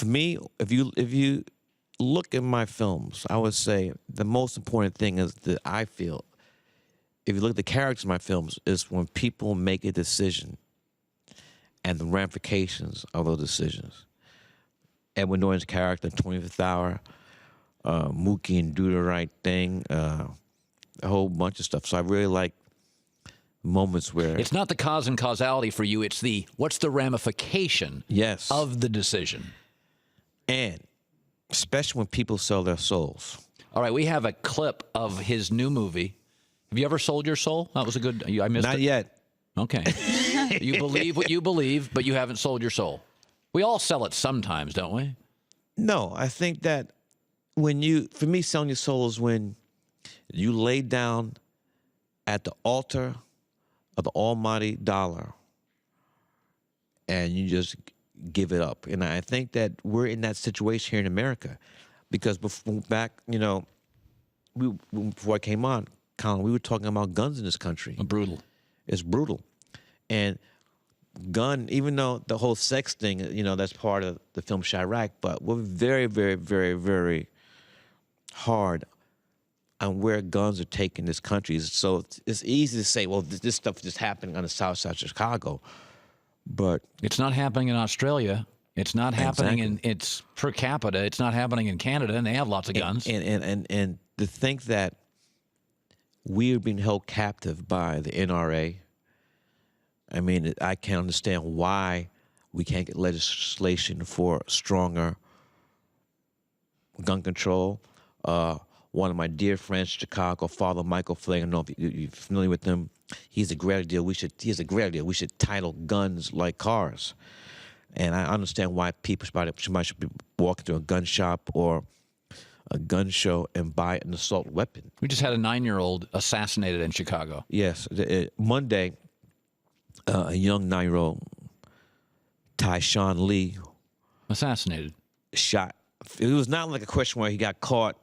for me, if you look at my films, I would say the most important thing is that I feel, if you look at the characters in my films, is when people make a decision and the ramifications of those decisions. Edward Norton's character, 25th Hour, Mookie and Do the Right Thing, a whole bunch of stuff. So I really like moments where... It's not the cause and causality for you, it's the what's the ramification of the decision. And especially when people sell their souls. All right, we have a clip of his new movie. Have you ever sold your soul? That was a good... I missed it. Not yet. Okay. You believe what you believe, but you haven't sold your soul. We all sell it sometimes, don't we? No, I think that for me, selling your soul is when you lay down at the altar of the almighty dollar and you just give it up. And I think that we're in that situation here in America because before I came on, Colin, we were talking about guns in this country. Brutal. It's brutal. And gun, even though the whole sex thing, that's part of the film Chirac, but we're very, very, very, very hard on where guns are taking this country. So it's easy to say, well, this stuff is just happening on the south side of Chicago, but... It's not happening in Australia. It's not happening it's per capita. It's not happening in Canada, and they have lots of guns. And to think that we are being held captive by the NRA, I mean, I can't understand why we can't get legislation for stronger gun control. One of my dear friends, Chicago, Father Michael Flake, I don't know if you're familiar with him. He has a great idea. We should title guns like cars. And I understand why somebody should be walking to a gun shop or a gun show and buy an assault weapon. We just had a 9-year-old assassinated in Chicago. Yes. Monday, a young 9-year-old, Tyshawn Lee, assassinated. Shot. It was not like a question where he got caught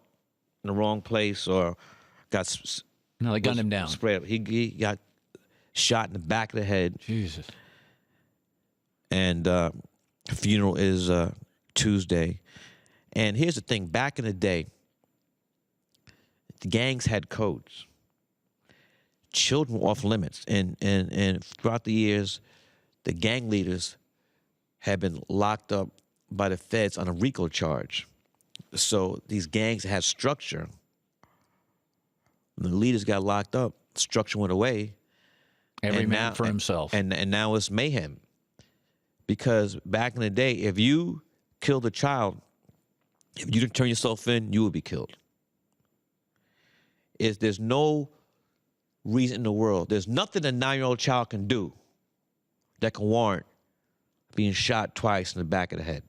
in the wrong place or got... No, they gunned him down. Sprayed. He got shot in the back of the head. Jesus. And the funeral is Tuesday. And here's the thing. Back in the day, the gangs had codes. Children were off limits. And throughout the years, the gang leaders had been locked up by the feds on a RICO charge. So these gangs had structure. When the leaders got locked up, structure went away. Every man for himself. And now it's mayhem. Because back in the day, if you killed a child, if you didn't turn yourself in, you would be killed. There's no reason in the world. There's nothing a 9-year-old child can do that can warrant being shot twice in the back of the head.